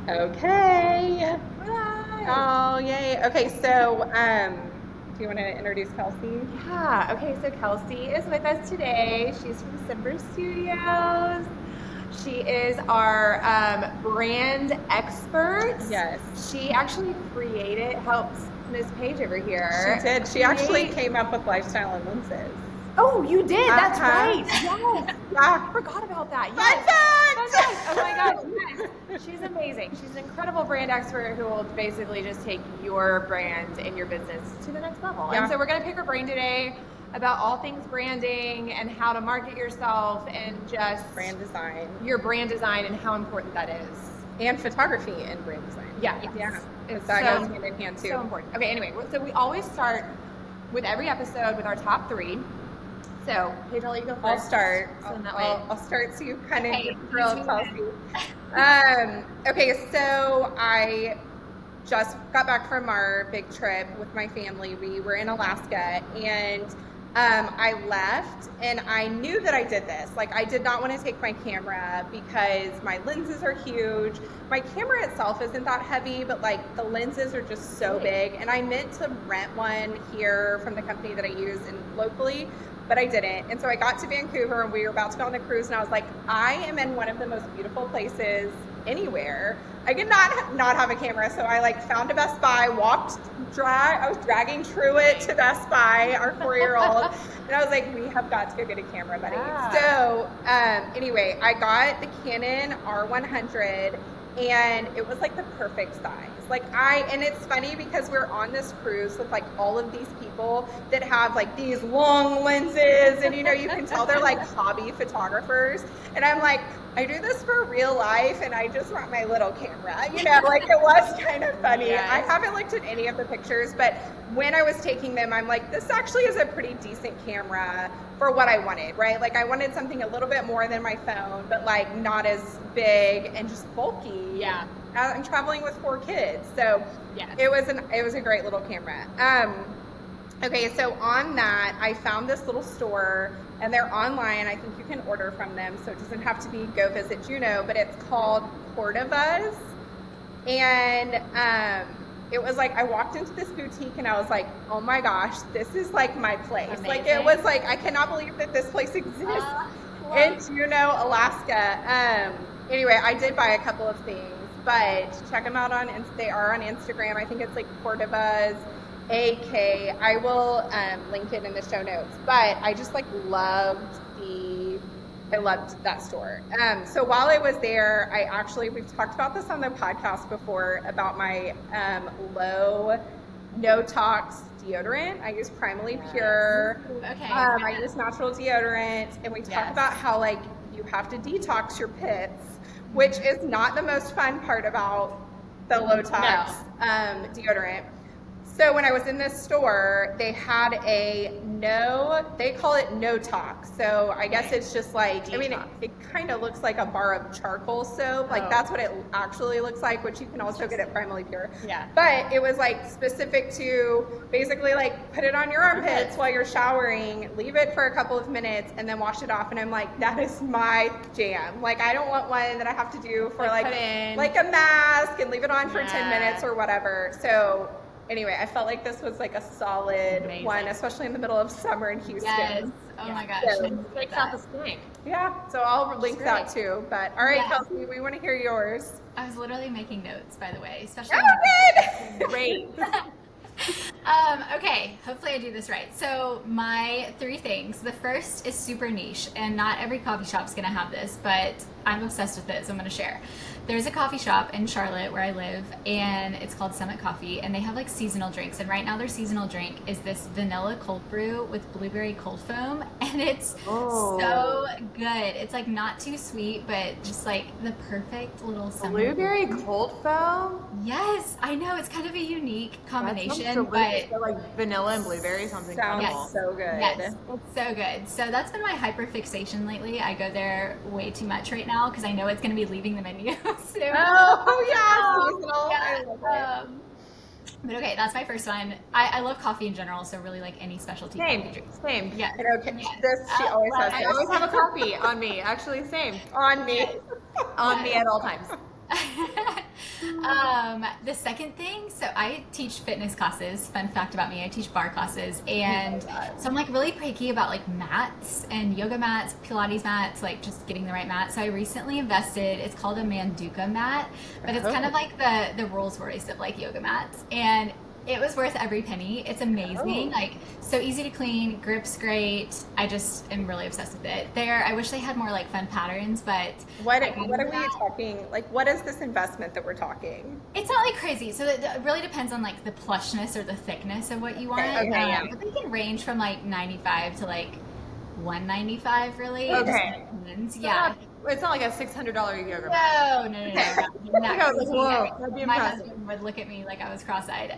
Okay. Hi. Oh, yay. Okay, so do you want to introduce Kelsey? Yeah, okay, so Kelsey is with us today. She's from Cember Studios. She is our brand expert. Yes. She actually helped Miss Paige over here. She did. She actually came up with lifestyle and lenses. Oh, you did? That's right. Yes. Yeah. I forgot about that. Yes. Fun fact! Oh my gosh, yes. She's amazing. She's an incredible brand expert who will basically just take your brand and your business to the next level. Yeah. And so we're going to pick her brain today about all things branding and how to market yourself and just Brand design. your brand design and how important that is. And photography and brand design. Yeah. Yeah. It's that so, goes hand in hand too. so important. Okay, anyway, so we always start with every episode with our top 3. So, Paige, I'll let you go first. I'll start. So I'll start so you kind of Okay, get thrilled, you Kelsey. Okay, so I just got back from our big trip with my family. We were in Alaska, and I left, and I knew that I did this. Like, I did not want to take my camera because my lenses are huge. My camera itself isn't that heavy, but like the lenses are just so big. And I meant to rent one here from the company that I use locally, but I didn't. And so I got to Vancouver, and we were about to go on the cruise, and I was like, I am in one of the most beautiful places anywhere. I could not have a camera, so I like found a Best Buy, I was dragging Truett to Best Buy, our 4-year-old, and I was like, we have got to go get a camera, buddy. Yeah. So anyway, I got the Canon R100, and it was like the perfect size. And it's funny because we're on this cruise with like all of these people that have like these long lenses, and you can tell they're like hobby photographers. And I'm like, I do this for real life, and I just want my little camera, like it was kind of funny. Yes. I haven't looked at any of the pictures, but when I was taking them, I'm like, this actually is a pretty decent camera for what I wanted, right? Like I wanted something a little bit more than my phone, but like not as big and just bulky. Yeah. I'm traveling with 4 kids, so Yes. it was a great little camera. Okay, so on that, I found this little store, and they're online. I think you can order from them, so it doesn't have to be go visit Juno, but it's called Portabuzz. And it was like, I walked into this boutique, and I was like, oh my gosh, this is like my place. Amazing. Like it was like, I cannot believe that this place exists in Juneau, Alaska. Anyway, I did buy a couple of things, but check them out they are on Instagram. I think it's like Portabuzz AK. I will link it in the show notes, but I just like loved that store. So while I was there, we've talked about this on the podcast before about my low no tox deodorant. I use Primally Pure. Okay. I use natural deodorant, and we talk Yes. about how like you have to detox your pits, which is not the most fun part about the low tox deodorant. So when I was in this store, they had they call it no tox. So I guess it's just like, Detox. it kind of looks like a bar of charcoal soap. Like that's what it actually looks like, which you can also get at Primally Pure. Yeah. But it was like specific to basically like put it on your armpits while you're showering, leave it for a couple of minutes, and then wash it off. And I'm like, that is my jam. Like I don't want one that I have to do for like a mask and leave it on for 10 minutes or whatever. So anyway, I felt like this was like a solid one, especially in the middle of summer in Houston. Yes. Oh my gosh. So, It takes out the stink. yeah, so I'll link that too. But all right, Yeah. Kelsey, we want to hear yours. I was literally making notes, by the way, especially. Oh, good! Great. Okay, hopefully I do this right. So my 3 things. The first is super niche, and not every coffee shop's gonna have this, but I'm obsessed with it, so I'm gonna share. There's a coffee shop in Charlotte where I live, and it's called Summit Coffee, and they have like seasonal drinks. And right now their seasonal drink is this vanilla cold brew with blueberry cold foam, and it's so good. It's like not too sweet, but just like the perfect little summer. Blueberry cold foam? Yes, I know, it's kind of a unique combination, So but like vanilla and blueberry sounds incredible. Sounds so good. yes, it's so good. So that's been my hyper fixation lately. I go there way too much right now because I know it's going to be leaving the menu soon. Oh, yeah, seasonal. I love it. But okay, that's my first one. I love coffee in general, so really like any specialty coffee drink. Same. Yeah. Okay, Yeah. she always has I this. always have a coffee on me. Actually, same. On me. On me at all times. The second thing, so I teach fitness classes. Fun fact about me, I teach bar classes. And so I'm like really picky about like mats and yoga mats, Pilates mats, like just getting the right mat. So I recently invested, it's called a Manduka mat, but it's kind of like the Rolls Royce of like yoga mats. And it was worth every penny. It's amazing. Like so easy to clean, grips great. I just am really obsessed with it. I wish they had more like fun patterns, but what are we talking? Like, what is this investment that we're talking? It's not like crazy. So it really depends on like the plushness or the thickness of what you want. But they can range from like 95 to like 195 really. Okay. Yeah. It's not like a $600 yoga mat. No. Whoa, my husband would look at me like I was cross-eyed.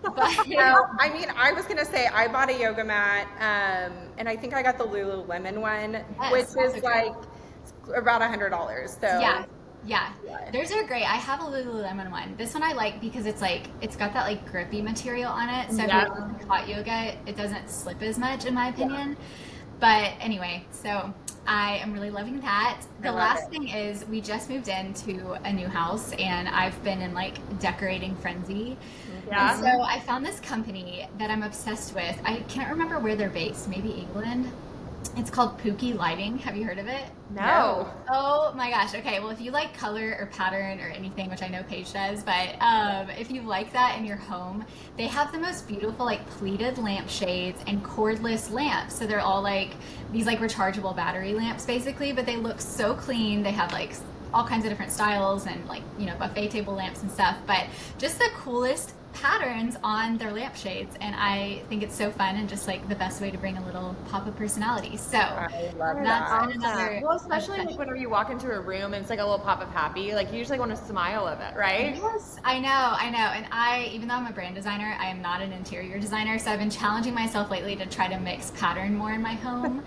But no, I mean, I was gonna say I bought a yoga mat, and I think I got the Lululemon one, which is like about $100. So yeah, those are great. I have a Lululemon one. This one I like because it's got that like grippy material on it. So if you're doing hot yoga, it doesn't slip as much, in my opinion. But anyway, so I am really loving that. The last thing is we just moved into a new house and I've been in like decorating frenzy. Yeah. And so I found this company that I'm obsessed with. I can't remember where they're based, maybe England. It's called Pookie Lighting. Have you heard of it? No. Oh my gosh. Okay. Well, if you like color or pattern or anything, which I know Paige does, but if you like that in your home, they have the most beautiful like pleated lampshades and cordless lamps. So they're all like these like rechargeable battery lamps basically, but they look so clean. They have like all kinds of different styles and like, you know, buffet table lamps and stuff, but just the coolest patterns on their lampshades, and I think it's so fun and just like the best way to bring a little pop of personality. So I love that's another. Well, especially like whenever you walk into a room and it's like a little pop of happy, like you usually want to smile of it, right? Yes, I know. And even though I'm a brand designer, I am not an interior designer, so I've been challenging myself lately to try to mix pattern more in my home.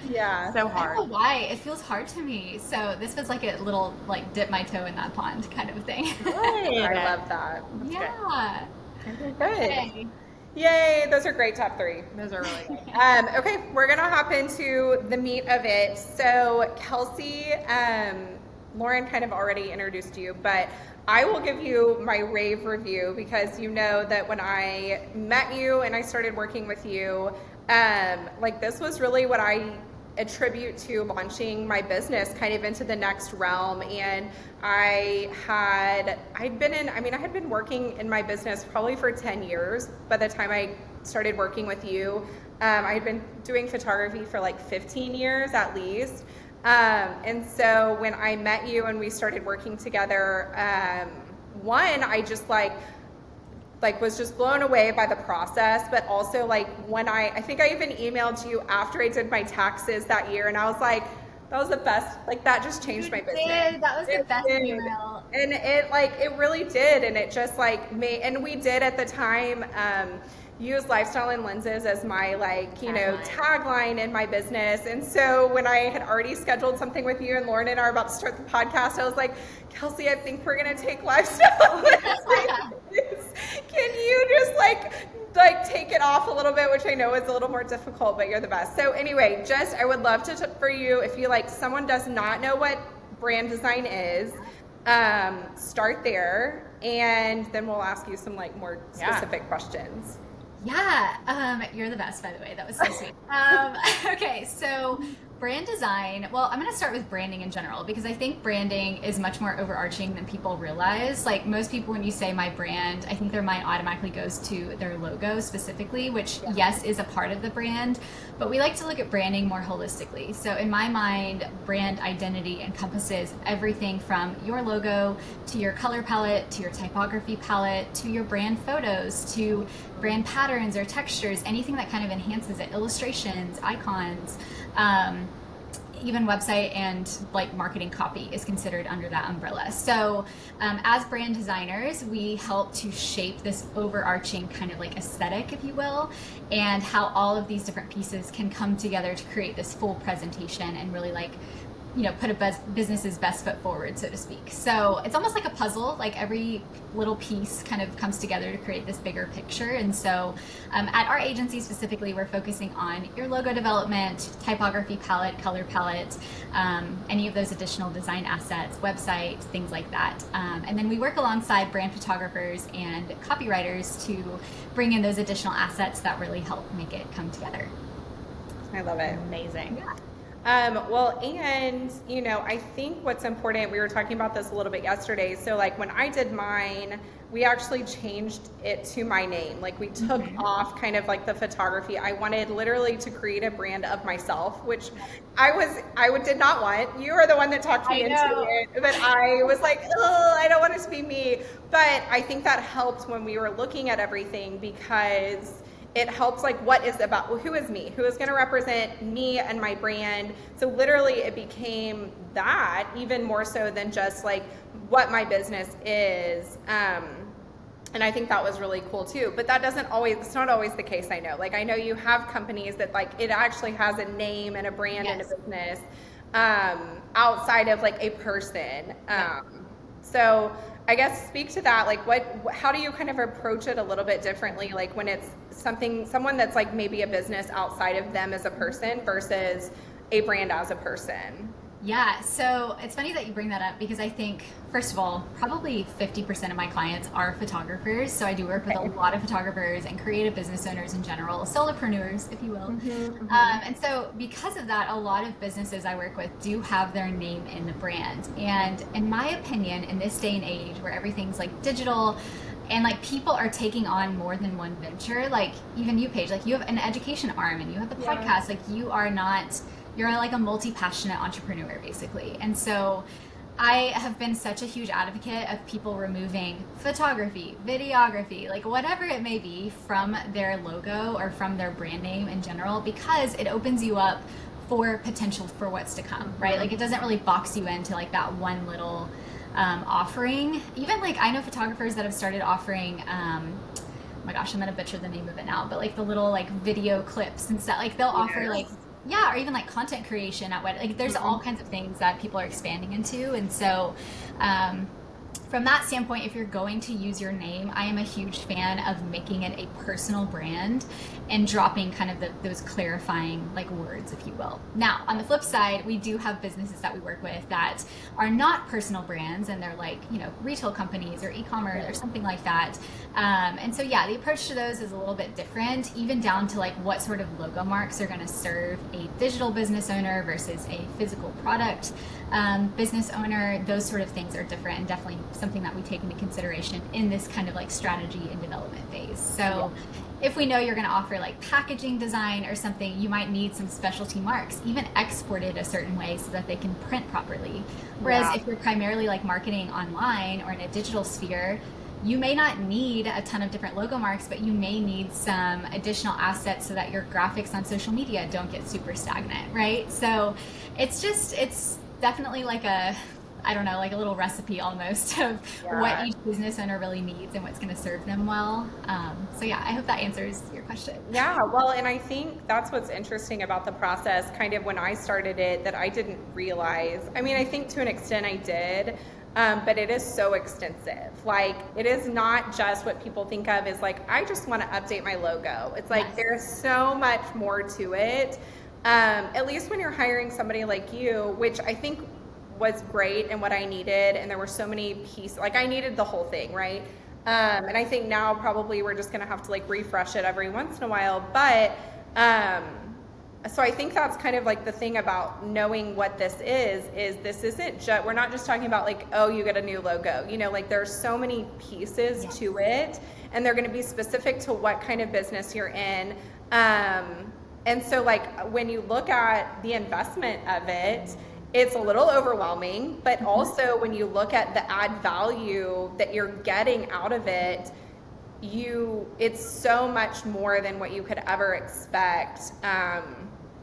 So hard. I don't know why it feels hard to me. So this was like a little like dip my toe in that pond kind of a thing. I love that. That's yeah. Good. Okay. Yay, those are great top three. Those are really good. Okay, we're gonna hop into the meat of it. So Kelsey, Lauren kind of already introduced you, but I will give you my rave review because you know that when I met you and I started working with you, like this was really what I attribute to launching my business kind of into the next realm. And I had been working in my business probably for 10 years by the time I started working with you. I had been doing photography for like 15 years at least. And so when I met you and we started working together, I just was just blown away by the process, but also like when I think I even emailed you after I did my taxes that year, and I was like, that was the best, like that just changed my business. That was the best email. And it really did, and it just like made, and we did at the time use lifestyle and lenses as my tagline in my business. And so when I had already scheduled something with you and Lauren and I are about to start the podcast, I was like, Kelsey, I think we're gonna take lifestyle lenses. Can you just like take it off a little bit, which I know is a little more difficult, but you're the best. So anyway, I would love for you, if you someone does not know what brand design is, start there, and then we'll ask you some more specific questions. Yeah, you're the best, by the way. That was so sweet. Okay, so brand design. Well, I'm going to start with branding in general because I think branding is much more overarching than people realize. Like most people, when you say my brand, I think their mind automatically goes to their logo specifically, which yes, is a part of the brand, but we like to look at branding more holistically. So in my mind, brand identity encompasses everything from your logo to your color palette, to your typography palette, to your brand photos, to brand patterns or textures, anything that kind of enhances it, illustrations, icons, even website and marketing copy is considered under that umbrella. So as brand designers, we help to shape this overarching kind of aesthetic, if you will, and how all of these different pieces can come together to create this full presentation and really put a business's best foot forward, so to speak. So it's almost like a puzzle, like every little piece kind of comes together to create this bigger picture. And so at our agency specifically, we're focusing on your logo development, typography palette, color palette, any of those additional design assets, website, things like that. And then we work alongside brand photographers and copywriters to bring in those additional assets that really help make it come together. I love it. Amazing. Yeah. Well, and, I think what's important, we were talking about this a little bit yesterday. So like when I did mine, we actually changed it to my name. Like we took off kind of like the photography. I wanted literally to create a brand of myself, which I did not want. You are the one that talked me into it, but I was like, oh, I don't want it to be me. But I think that helped when we were looking at everything, because it helps like what is about, well, who is me? Who is going to represent me and my brand? So literally it became that, even more so than just like what my business is. And I think that was really cool too. But that it's not always the case, I know. Like I know you have companies that like it actually has a name and a brand and a business outside of like a person. So I guess speak to that, like how do you kind of approach it a little bit differently, like when it's someone that's like maybe a business outside of them as a person versus a brand as a person? Yeah, so it's funny that you bring that up, because I think, first of all, probably 50% of my clients are photographers. So I do work with a lot of photographers and creative business owners in general, solopreneurs, if you will. And so because of that, a lot of businesses I work with do have their name in the brand. And in my opinion, in this day and age where everything's like digital, and like people are taking on more than one venture, like even you, Paige, like you have an education arm and you have the podcast, like you're like a multi-passionate entrepreneur basically. And so I have been such a huge advocate of people removing photography, videography, like whatever it may be from their logo or from their brand name in general, because it opens you up for potential for what's to come, right? Like it doesn't really box you into like that one little offering. Even like I know photographers that have started offering oh my gosh, I'm gonna butcher the name of it now, but like the little like video clips and stuff, like they'll offer like, or even like content creation at what, like there's all kinds of things that people are expanding into. And so from that standpoint, if you're going to use your name, I am a huge fan of making it a personal brand and dropping kind of those clarifying like words, if you will. Now, on the flip side, we do have businesses that we work with that are not personal brands, and they're like, retail companies or e-commerce or something like that. And so, the approach to those is a little bit different, even down to like what sort of logo marks are going to serve a digital business owner versus a physical product business owner. Those sort of things are different, and definitely something that we take into consideration in this kind of like strategy and development phase. So if we know you're going to offer like packaging design or something, you might need some specialty marks, even exported a certain way so that they can print properly. Whereas if you're primarily like marketing online or in a digital sphere, you may not need a ton of different logo marks, but you may need some additional assets so that your graphics on social media don't get super stagnant, right? So it's definitely like a little recipe almost of what each business owner really needs and what's going to serve them well. I hope that answers your question. Yeah, well, and I think that's what's interesting about the process, kind of when I started it, that I didn't realize. I mean, I think to an extent I did, but it is so extensive. Like, it is not just what people think of as like, I just want to update my logo. It's like, there's so much more to it. At least when you're hiring somebody like you, which I think was great and what I needed, and there were so many pieces, like I needed the whole thing, right? And I think now probably we're just gonna have to like refresh it every once in a while, but so I think that's kind of like the thing about knowing what this is this isn't just, we're not just talking about like, oh, you get a new logo, like there's so many pieces to it, and they're gonna be specific to what kind of business you're in. And so like when you look at the investment of it, it's a little overwhelming, but also when you look at the add value that you're getting out of it, it's so much more than what you could ever expect.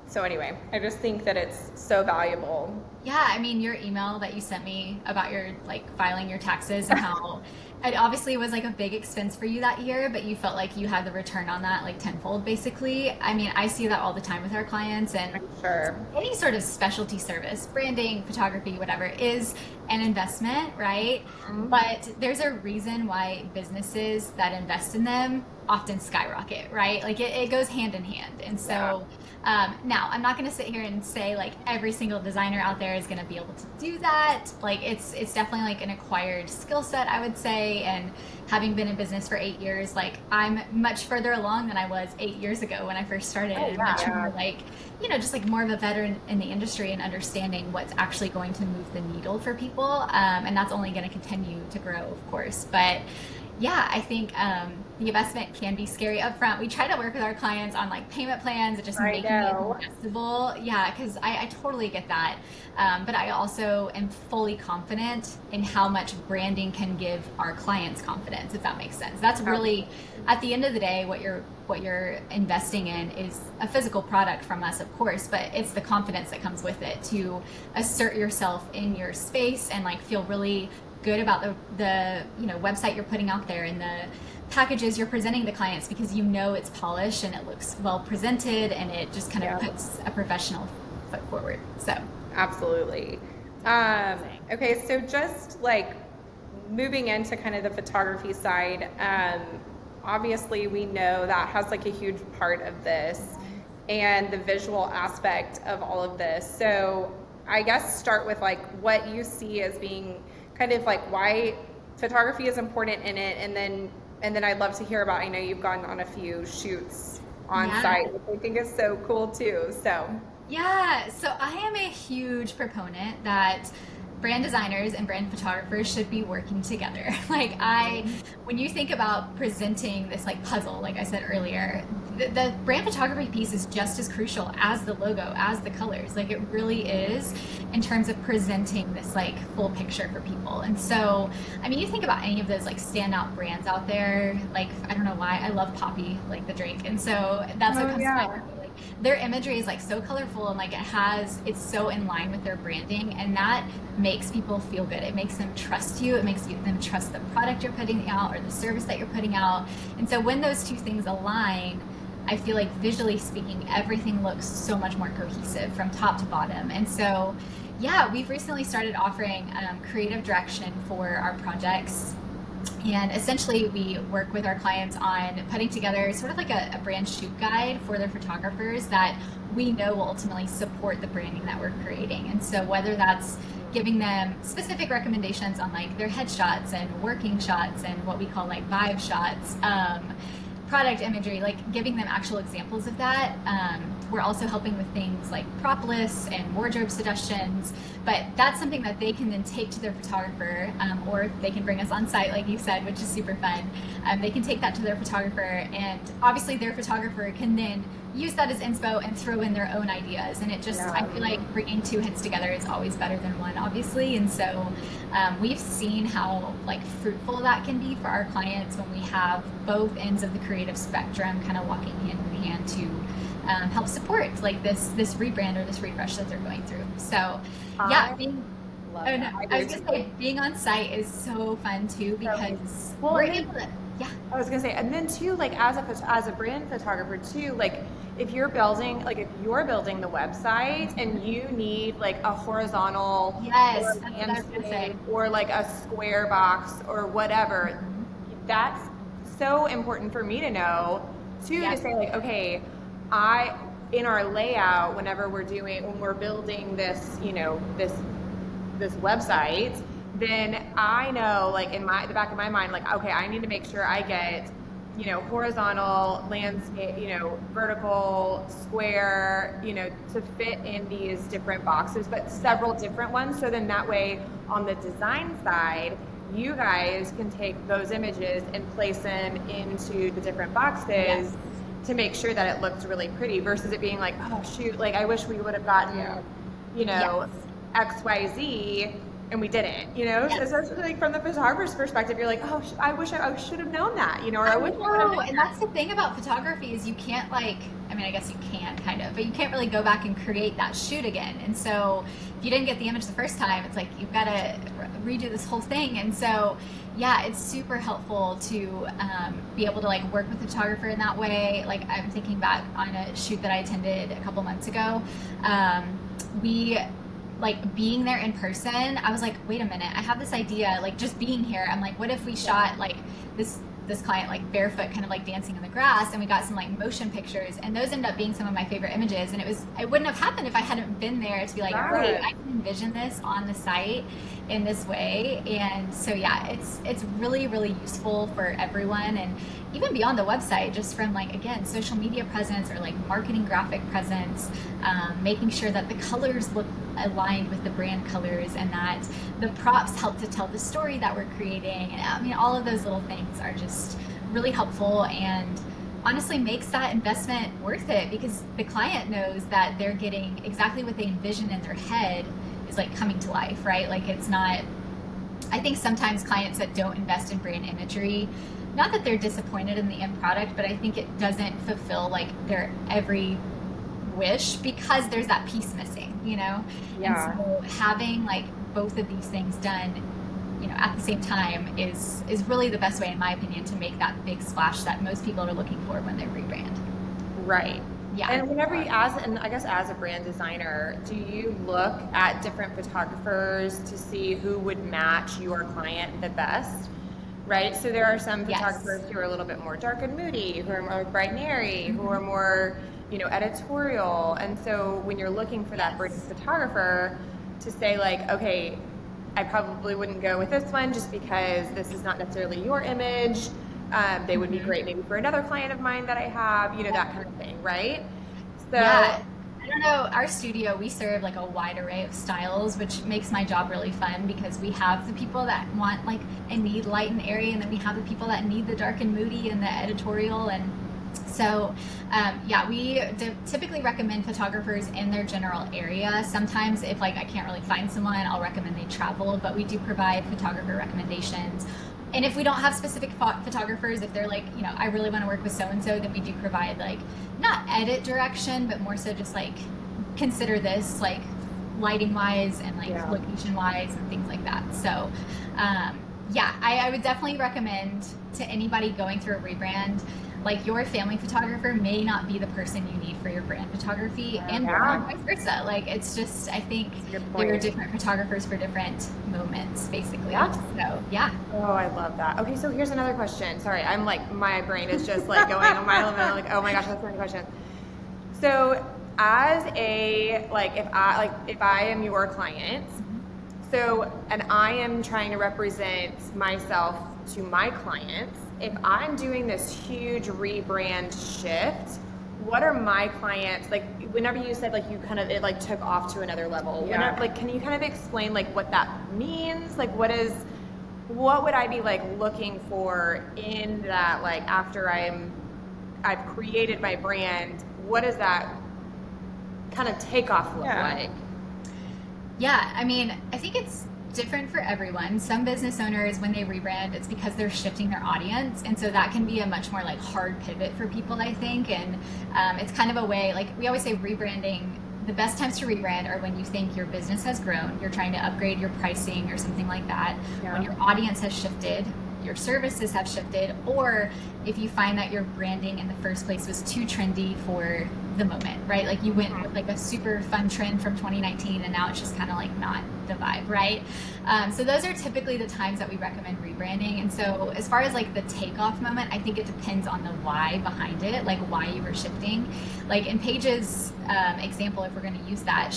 So anyway, I just think that it's so valuable. Yeah, I mean, your email that you sent me about your like filing your taxes and how it obviously was like a big expense for you that year, but you felt like you had the return on that like tenfold basically. I mean, I see that all the time with our clients, and I'm sure. any sort of specialty service, branding, photography, whatever, is an investment, right? Mhm. But there's a reason why businesses that invest in them often skyrocket, right? Like it goes hand in hand. And so now I'm not going to sit here and say like every single designer out there is going to be able to do that. Like it's definitely like an acquired skill set, I would say. And having been in business for 8 years, like I'm much further along than I was 8 years ago when I first started. Oh, and yeah. much more like, you know, just like more of a veteran in the industry and understanding what's actually going to move the needle for people. And that's only going to continue to grow, of course. But yeah, I think the investment can be scary upfront. We try to work with our clients on like payment plans and just I making know. it investable. Yeah, because I totally get that. But I also am fully confident in how much branding can give our clients confidence, if that makes sense. That's really, at the end of the day, what you're investing in is a physical product from us, of course, but it's the confidence that comes with it to assert yourself in your space and like feel really good about the you know website you're putting out there and the packages you're presenting to clients, because you know it's polished and it looks well presented and it just kind of puts a professional foot forward. So Absolutely. Okay, so just like moving into kind of the photography side, obviously we know that has like a huge part of this and the visual aspect of all of this. So I guess start with like what you see as being kind of like why photography is important in it, and then I'd love to hear about, I know you've gone on a few shoots on site, which I think is so cool too. So yeah, so I am a huge proponent that brand designers and brand photographers should be working together. Like when you think about presenting this like puzzle, like I said earlier, the brand photography piece is just as crucial as the logo, as the colors. Like it really is in terms of presenting this like full picture for people. And so, I mean, you think about any of those like standout brands out there, like, I don't know why, I love Poppy, like the drink. And so that's what comes to mind. Their imagery is like so colorful and like it's so in line with their branding, and that makes people feel good. It makes them trust you. It makes them trust the product you're putting out or the service that you're putting out. And so when those two things align, I feel like visually speaking, everything looks so much more cohesive from top to bottom. And so, yeah, we've recently started offering creative direction for our projects. And essentially we work with our clients on putting together sort of like a brand shoot guide for their photographers that we know will ultimately support the branding that we're creating. And so whether that's giving them specific recommendations on like their headshots and working shots and what we call like vibe shots, product imagery, like giving them actual examples of that. We're also helping with things like prop lists and wardrobe suggestions, but that's something that they can then take to their photographer, or they can bring us on site, like you said, which is super fun. They can take that to their photographer, and obviously their photographer can then use that as inspo and throw in their own ideas. And it just, I feel like bringing two hits together is always better than one, obviously. And so we've seen how like fruitful that can be for our clients when we have both ends of the creative spectrum kind of walking hand in hand to help support like this rebrand or this refresh that they're going through. So yeah, I was gonna say being on site is so fun too, because we're able to, I was gonna say, and then too, like as a brand photographer too, like if you're building the website and you need like a horizontal or like a square box or whatever, that's so important for me to know too, to say like, okay, in our layout, when we're building this, you know, this website, then I know, like in the back of my mind, like, okay, I need to make sure I get, you know, horizontal, landscape, you know, vertical, square, you know, to fit in these different boxes, but several different ones. So then that way on the design side, you guys can take those images and place them into the different boxes to make sure that it looks really pretty, versus it being like, oh shoot, like I wish we would have gotten, you know, XYZ and we didn't, you know? So it's like from the photographer's perspective, you're like, oh, I wish I should have known that, you know, or I wish I would have known. And that's the thing about photography is you can't like, I mean, I guess you can kind of, but you can't really go back and create that shoot again. And so if you didn't get the image the first time, it's like, you've got to redo this whole thing. And so yeah, it's super helpful to be able to like work with a photographer in that way. Like I'm thinking back on a shoot that I attended a couple months ago. We like being there in person, I was like, wait a minute, I have this idea, like just being here. I'm like, what if we shot like this client like barefoot kind of like dancing in the grass, and we got some like motion pictures, and those ended up being some of my favorite images. And it wouldn't have happened if I hadn't been there to be like, right, I can envision this on the site in this way. And so yeah, it's really, really useful for everyone, and even beyond the website, just from like, again, social media presence or like marketing graphic presence, making sure that the colors look aligned with the brand colors, and that the props help to tell the story that we're creating. And I mean, all of those little things are just really helpful, and honestly makes that investment worth it, because the client knows that they're getting exactly what they envision in their head is like coming to life, right? Like it's not, I think sometimes clients that don't invest in brand imagery, not that they're disappointed in the end product, but I think it doesn't fulfill like their every wish, because there's that piece missing, you know? Yeah. And so having like both of these things done, you know, at the same time is really the best way, in my opinion, to make that big splash that most people are looking for when they rebrand. Right. Yeah. And whenever you, I guess as a brand designer, do you look at different photographers to see who would match your client the best? Right? So there are some photographers who are a little bit more dark and moody, who are more bright and airy, who are more, you know, editorial. And so when you're looking for that brand photographer to say like, okay, I probably wouldn't go with this one just because this is not necessarily your image. They would be great maybe for another client of mine that I have, you know, that kind of thing, right? So yeah. I don't know, our studio, we serve like a wide array of styles, which makes my job really fun, because we have the people that want like and need light and airy, and then we have the people that need the dark and moody and the editorial. And so yeah, we typically recommend photographers in their general area. Sometimes if like I can't really find someone, I'll recommend they travel, but we do provide photographer recommendations. And if we don't have specific photographers, if they're like, you know, I really want to work with so-and-so, then we do provide like, not edit direction, but more so just like, consider this like lighting wise and like location wise and things like that. So yeah, I would definitely recommend to anybody going through a rebrand, like your family photographer may not be the person you need for your brand photography, and vice versa. Like it's just, I think there are different photographers for different moments, basically. Yeah. So yeah. Oh, I love that. Okay, so here's another question. Sorry, I'm like, my brain is just like going a mile a minute. Like, oh my gosh, that's so many questions. So as a, like, if I am your client, so, and I am trying to represent myself to my clients, if I'm doing this huge rebrand shift, what are my clients, like whenever you said like you kind of, it like took off to another level, whenever, like, can you kind of explain like what that means? Like what would I be like looking for in that, like after I've created my brand, what does that kind of takeoff look like? Yeah, I mean, I think it's different for everyone. Some business owners, when they rebrand, it's because they're shifting their audience, and so that can be a much more like hard pivot for people, I think. And it's kind of a way, like we always say, rebranding, the best times to rebrand are when you think your business has grown, you're trying to upgrade your pricing or something like that, when your audience has shifted, your services have shifted, or if you find that your branding in the first place was too trendy for the moment, right? Like you went with like a super fun trend from 2019 and now it's just kind of like not the vibe, right? So those are typically the times that we recommend rebranding. And so as far as like the takeoff moment, I think it depends on the why behind it, like why you were shifting. Like in Paige's example, if we're going to use that,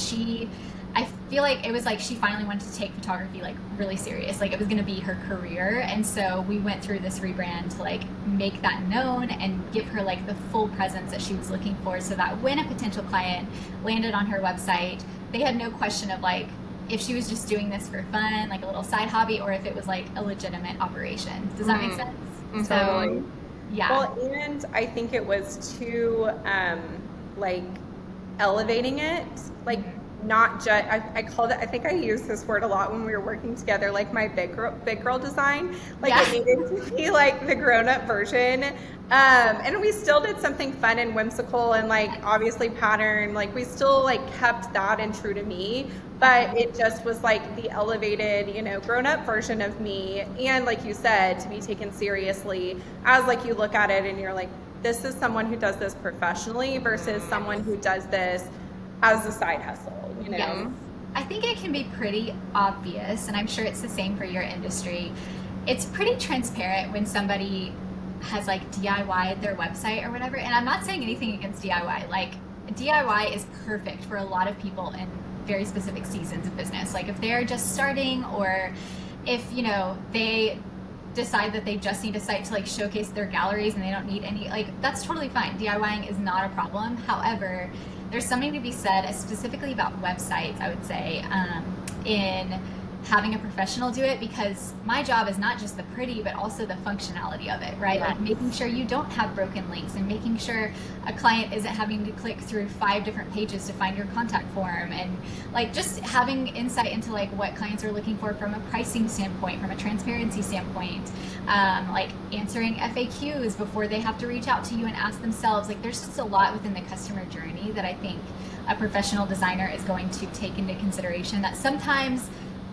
I feel like it was like she finally wanted to take photography like really serious, like it was going to be her career. And so we went through this rebrand to like make that known and give her like the full presence that she was looking for, so that when a potential client landed on her website, they had no question of like if she was just doing this for fun, like a little side hobby, or if it was like a legitimate operation. Does that make sense? So yeah. Well, and I think it was too like elevating it, like not just, I called it, I think I used this word a lot when we were working together, like my big girl design. Like Yeah. it needed to be like the grown up version. And we still did something fun and whimsical and like obviously pattern, like we still like kept that and true to me, but it just was like the elevated, you know, grown up version of me. And like you said, to be taken seriously as like you look at it and you're like, this is someone who does this professionally versus someone who does this as a side hustle, you know? Yes. I think it can be pretty obvious, and I'm sure it's the same for your industry. It's pretty transparent when somebody has like DIY'd their website or whatever. And I'm not saying anything against DIY. Like DIY is perfect for a lot of people in very specific seasons of business. Like if they're just starting, or if, you know, they decide that they just need a site to like showcase their galleries and they don't need any, like that's totally fine. DIYing is not a problem. However, there's something to be said specifically about websites, I would say, in having a professional do it, because my job is not just the pretty, but also the functionality of it, right? Yeah. Like making sure you don't have broken links and making sure a client isn't having to click through 5 different pages to find your contact form, and like just having insight into like what clients are looking for from a pricing standpoint, from a transparency standpoint, like answering FAQs before they have to reach out to you and ask themselves. Like there's just a lot within the customer journey that I think a professional designer is going to take into consideration that sometimes,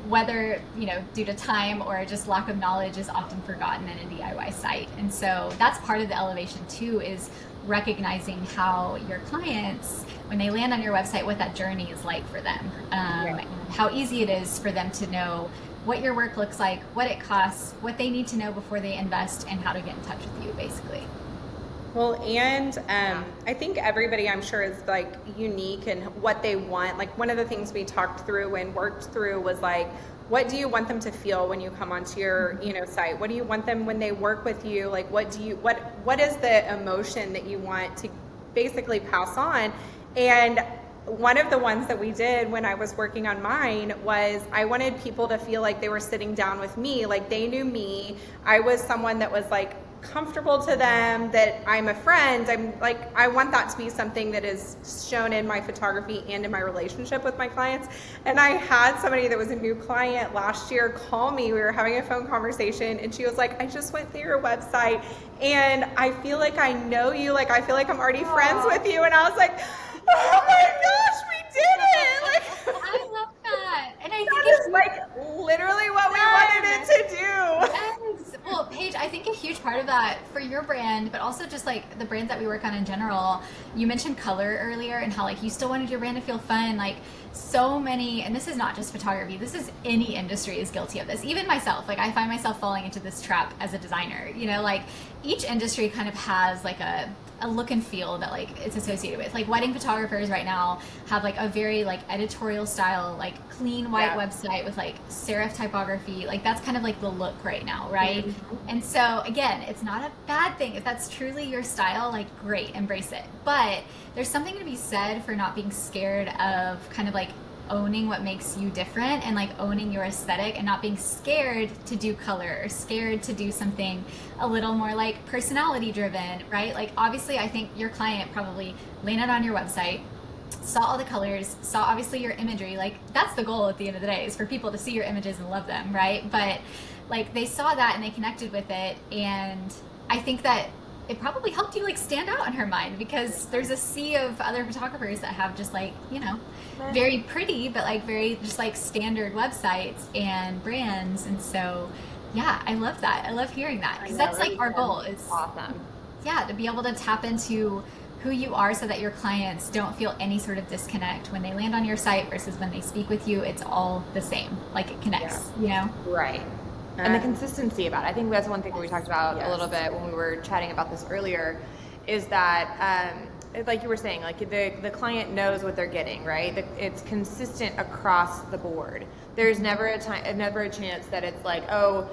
whether, you know, due to time or just lack of knowledge, is often forgotten in a DIY site. And so that's part of the elevation too, is recognizing how your clients, when they land on your website, what that journey is like for them, and how easy it is for them to know what your work looks like, what it costs, what they need to know before they invest, and how to get in touch with you, basically. Well, and I think everybody, I'm sure, is like unique in what they want. Like one of the things we talked through and worked through was like, what do you want them to feel when you come onto your, you know, site? What do you want them when they work with you? Like, what is the emotion that you want to basically pass on? And one of the ones that we did when I was working on mine was I wanted people to feel like they were sitting down with me, like they knew me. I was someone that was like comfortable to them, that I'm a friend. I'm like, I want that to be something that is shown in my photography and in my relationship with my clients. And I had somebody that was a new client last year call me. We were having a phone conversation and she was like, I just went through your website and I feel like I know you. Like, I feel like I'm already friends with you. And I was like, oh my gosh, we did it. Like, I love that. And I think it's like literally what we wanted it to do. Yes. Well, Paige, I think a huge part of that for your brand, but also just like the brands that we work on in general, you mentioned color earlier and how like you still wanted your brand to feel fun. Like so many, and this is not just photography, this is any industry is guilty of this. Even myself, like I find myself falling into this trap as a designer, you know, like each industry kind of has like a look and feel that like it's associated with. Like wedding photographers right now have like a very like editorial style, like clean white website with like serif typography. Like that's kind of like the look right now, right? Mm-hmm. And so again, it's not a bad thing. If that's truly your style, like great, embrace it. But there's something to be said for not being scared of kind of like owning what makes you different and like owning your aesthetic, and not being scared to do color or scared to do something a little more like personality driven, right? Like obviously I think your client probably landed on your website, saw all the colors, saw obviously your imagery. Like that's the goal at the end of the day, is for people to see your images and love them, right? But like they saw that and they connected with it, and I think that it probably helped you like stand out in her mind, because there's a sea of other photographers that have just like, you know, very pretty but like very just like standard websites and brands. And so yeah, I love that. I love hearing that, because that's like our goal is awesome. Yeah, to be able to tap into who you are so that your clients don't feel any sort of disconnect when they land on your site versus when they speak with you. It's all the same, like it connects, you know? Right. And the consistency about it. I think that's one thing we talked about a little bit when we were chatting about this earlier, is that like you were saying, like the client knows what they're getting, right? It's consistent across the board. There's never a chance that it's like, oh,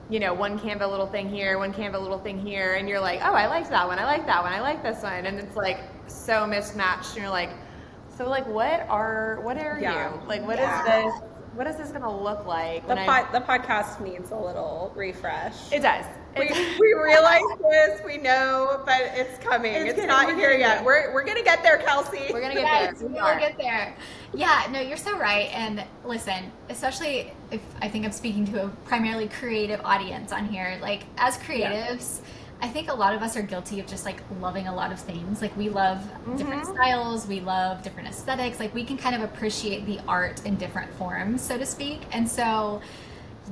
you know, one Canva little thing here, one Canva little thing here, and you're like, oh, I like that one, I like that one, I like this one, and it's like so mismatched, and you're like, so like what are you? Like what is this? What is this going to look like? The podcast needs a little refresh. It does. We realize this, we know, but it's coming. It's not here yet. We're gonna get there, Kelsey. We're gonna get there. We'll get there. Yeah, no, you're so right. And listen, especially if I think I'm speaking to a primarily creative audience on here, like as creatives, I think a lot of us are guilty of just like loving a lot of things. Like we love different styles, we love different aesthetics. Like we can kind of appreciate the art in different forms, so to speak. And so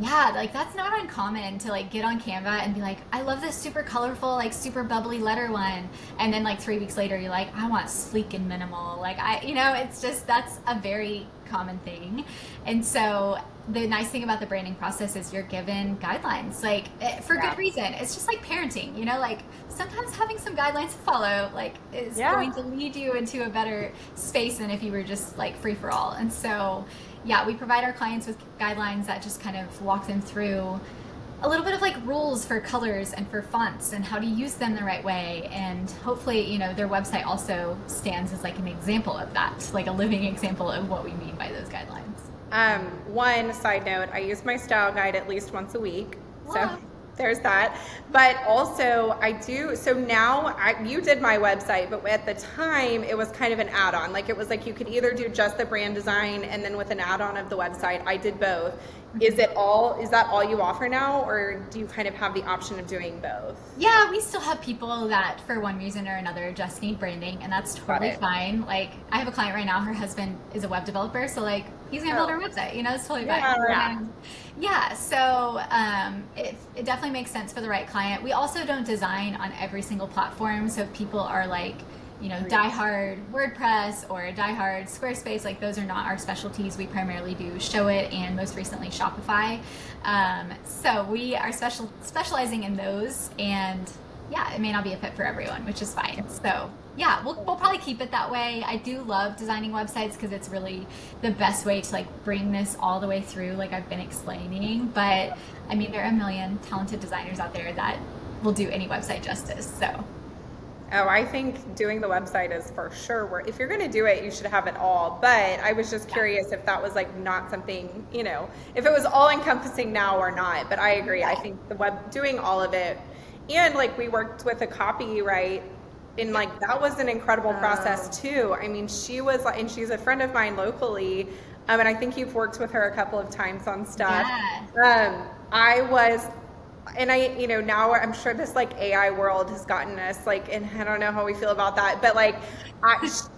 yeah, like that's not uncommon to like get on Canva and be like, I love this super colorful, like super bubbly letter one. And then like 3 weeks later, you're like, I want sleek and minimal. Like it's just, that's a very common thing. And so the nice thing about the branding process is you're given guidelines, like for good reason. It's just like parenting, like sometimes having some guidelines to follow, like is going to lead you into a better space than if you were just like free for all. And so, yeah, we provide our clients with guidelines that just kind of walk them through a little bit of like rules for colors and for fonts and how to use them the right way. And hopefully, their website also stands as like an example of that, like a living example of what we mean by those guidelines. One side note, I use my style guide at least once a week. So there's that. But also I do, so now you did my website, but at the time it was kind of an add-on. Like it was like you could either do just the brand design and then with an add-on of the website. I did both. Is that all you offer now, or do you kind of have the option of doing both? Yeah, we still have people that for one reason or another just need branding, and that's totally fine. Like I have a client right now, her husband is a web developer, so like he's gonna build her website, it's totally fine. So it definitely makes sense for the right client. We also don't design on every single platform, so if people are like diehard WordPress or diehard Squarespace, like those are not our specialties. We primarily do Showit and most recently Shopify. So we are specializing in those, and it may not be a fit for everyone, which is fine. So we'll probably keep it that way. I do love designing websites because it's really the best way to like bring this all the way through, like I've been explaining. But I mean, there are a million talented designers out there that will do any website justice. So. Oh, I think doing the website is for sure. If you're going to do it, you should have it all. But I was just curious if that was like not something, if it was all encompassing now or not. But I agree. I think the doing all of it, and like we worked with a copyright, and like that was an incredible process too. I mean, she was like, and she's a friend of mine locally, and I think you've worked with her a couple of times on stuff. And now I'm sure this like AI world has gotten us like, and I don't know how we feel about that, but like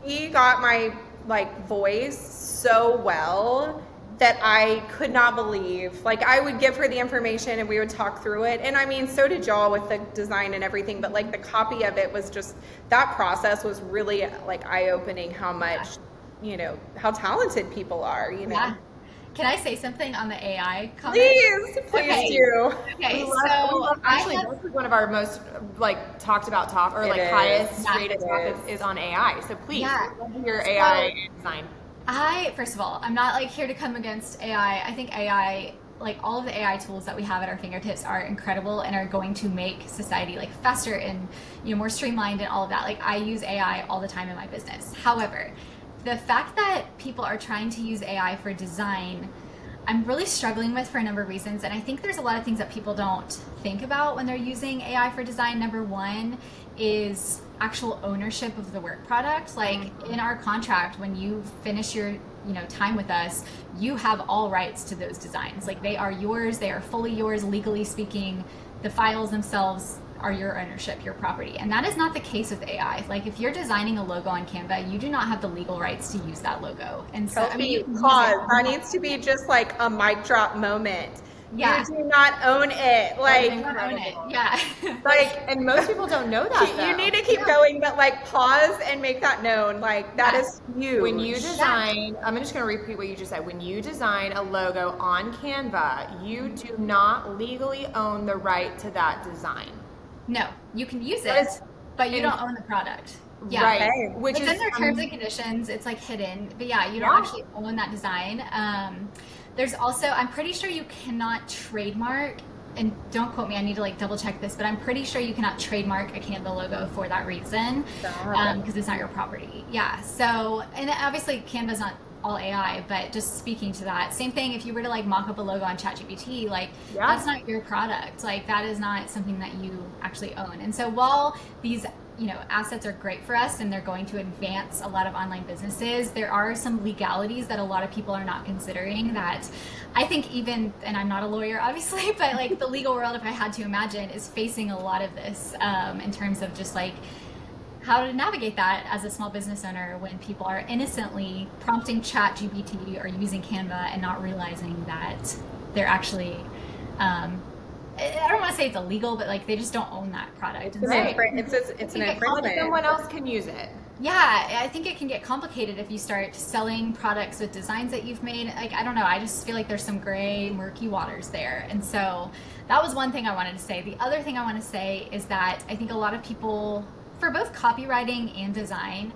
she got my like voice so well that I could not believe. Like I would give her the information and we would talk through it. And I mean, so did y'all with the design and everything, but like the copy of it was just, that process was really like eye-opening how much, how talented people are, Yeah. Can I say something on the AI comment? Please do. Okay, so actually, this is one of our most like talked about highest rated topics is on AI. So please, love to hear AI design. First of all, I'm not like here to come against AI. I think AI, like all of the AI tools that we have at our fingertips are incredible and are going to make society like faster and more streamlined and all of that. Like I use AI all the time in my business. However, the fact that people are trying to use AI for design, I'm really struggling with for a number of reasons. And I think there's a lot of things that people don't think about when they're using AI for design. Number one is actual ownership of the work product. Like in our contract, when you finish your time with us, you have all rights to those designs. Like they are yours, they are fully yours, legally speaking. The files themselves are your ownership, your property. And that is not the case with AI. Like if you're designing a logo on Canva, you do not have the legal rights to use that logo. And so pause. That needs to be just like a mic drop moment. Yeah. You do not own it. Like, own it. Yeah. Like, and most people don't know that. You need to keep going, but like pause and make that known. Like that is huge. When you design, I'm just going to repeat what you just said. When you design a logo on Canva, you do not legally own the right to that design. No, you can use it, but you don't own the product. Yeah. Right. Which is in their terms and conditions, it's like hidden. But yeah, you don't actually own that design. There's also, I'm pretty sure you cannot trademark, and don't quote me, I need to like double check this, but I'm pretty sure you cannot trademark a Canva logo for that reason, because it's not your property. Yeah. So, and obviously Canva's not all AI, but just speaking to that, same thing if you were to like mock up a logo on ChatGPT, like that's not your product. Like that is not something that you actually own. And so while these assets are great for us and they're going to advance a lot of online businesses, there are some legalities that a lot of people are not considering that I think even, and I'm not a lawyer obviously, but like the legal world, if I had to imagine, is facing a lot of this in terms of just like how to navigate that as a small business owner when people are innocently prompting ChatGPT or using Canva and not realizing that they're actually I don't want to say it's illegal, but like they just don't own that product. It's an infringement. Someone else can use it. Yeah, I think it can get complicated if you start selling products with designs that you've made. Like, I don't know, I just feel like there's some gray, murky waters there. And so that was one thing I wanted to say. The other thing I want to say is that I think a lot of people, for both copywriting and design,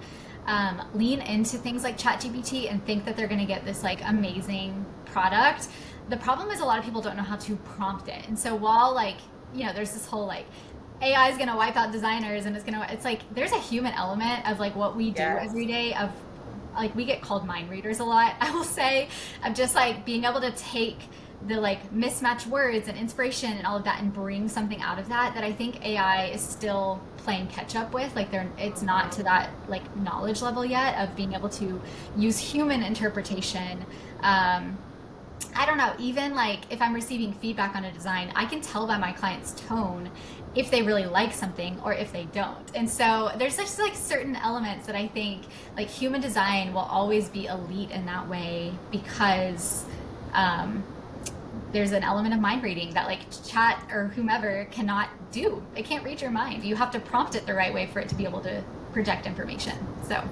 lean into things like ChatGPT and think that they're going to get this like amazing product. The problem is a lot of people don't know how to prompt it. And so while like, there's this whole like AI is going to wipe out designers and it's like there's a human element of like what we do every day of like we get called mind readers a lot, I will say, of just like being able to take the like mismatched words and inspiration and all of that and bring something out of that I think AI is still playing catch up with. Like it's not to that like knowledge level yet of being able to use human interpretation. I don't know, even like if I'm receiving feedback on a design, I can tell by my client's tone if they really like something or if they don't. And so there's just like certain elements that I think like human design will always be elite in that way because there's an element of mind reading that like chat or whomever cannot do. It can't read your mind. You have to prompt it the right way for it to be able to project information. So.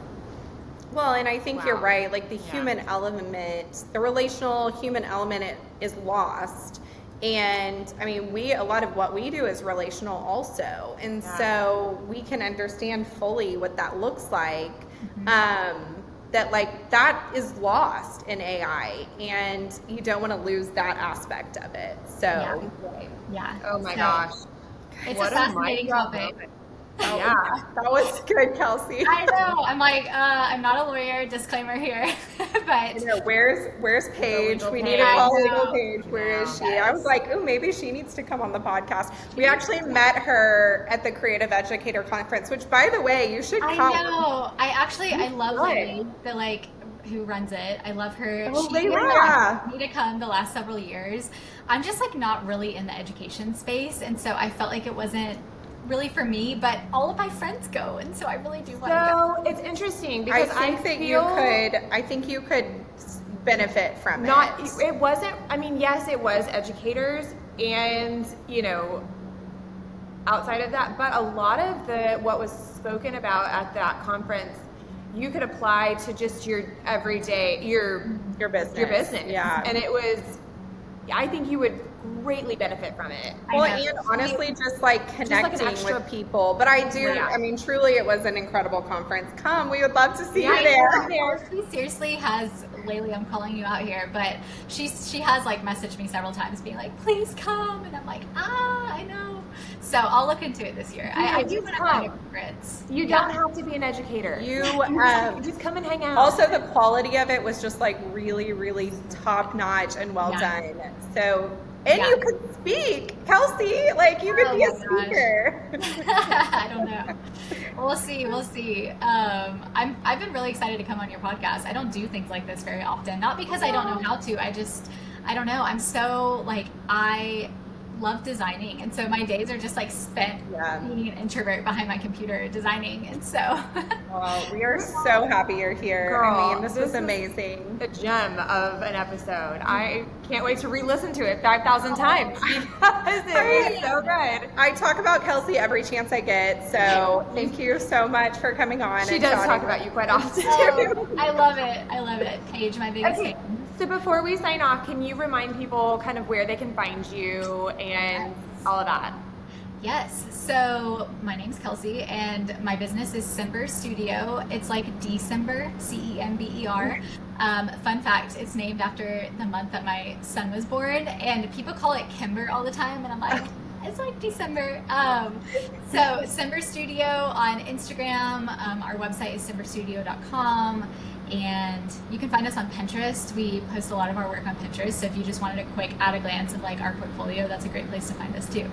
Well, and I think you're right. Like the human element, the relational human element is lost. And I mean, a lot of what we do is relational also. And so we can understand fully what that looks like. That like that is lost in AI and you don't want to lose that aspect of it. So yeah. Oh my gosh. It's a fascinating topic. Yeah, that was good, Kelsey. I know. I'm like, I'm not a lawyer. Disclaimer here, but where's Paige? We need to call legal Paige. Where is she? I was like, oh, maybe she needs to come on the podcast. We actually met her at the Creative Educator Conference, which, by the way, you should come. I know. I love Lily, the like who runs it. I love her. Oh, she asked me to come the last several years. I'm just like not really in the education space, and so I felt like it wasn't really for me, but all of my friends go, and so I really do want to go. So it's interesting because I think you could benefit from it. It wasn't. I mean, yes, it was educators, and outside of that, but a lot of what was spoken about at that conference, you could apply to just your everyday your business. Yeah, and it was. I think you would greatly benefit from it. Well, and honestly, just like connecting with people. But I do, I mean, truly, it was an incredible conference. Come, we would love to see you there. She seriously has, Laylee, I'm calling you out here, but she has like messaged me several times being like, please come. And I'm like, I know. So I'll look into it this year. I do want to find a conference. You don't have to be an educator. You just come and hang out. Also, the quality of it was just like really, really top notch and well done. So, and you could speak, Kelsey. Like you could be a speaker. I don't know. We'll see. I've been really excited to come on your podcast. I don't do things like this very often. Not because I don't know how to. I don't know. I'm so like I love designing, and so my days are just like spent being an introvert behind my computer designing. And so well, we are so happy you're here. Girl, I mean, this was amazing. A gem of an episode. I can't wait to re-listen to it 5,000 times because it was so good. I talk about Kelsey every chance I get, so thank you so much for coming on. She does talk about you quite often. I love it. Paige, my biggest fan. So before we sign off, can you remind people kind of where they can find you and all of that? Yes. So my name's Kelsey, and my business is Cember Studio. It's like December, Cember. Fun fact, it's named after the month that my son was born, and people call it Kimber all the time, and I'm like, it's like December. So Cember Studio on Instagram. Our website is cemberstudio.com. And you can find us on Pinterest. We post a lot of our work on Pinterest. So if you just wanted a quick at a glance of like our portfolio, that's a great place to find us too.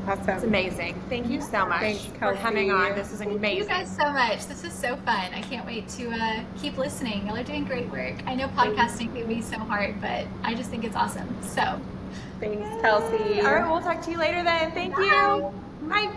Awesome. It's amazing. Thank you so much Thanks, for Kelsey. coming on. This is Thank amazing. you guys so much. This is so fun. I can't wait to keep listening. Y'all are doing great work. I know podcasting can be so hard, but I just think it's awesome. So Thanks, Kelsey. All right, we'll talk to you later then. Thank you. Bye.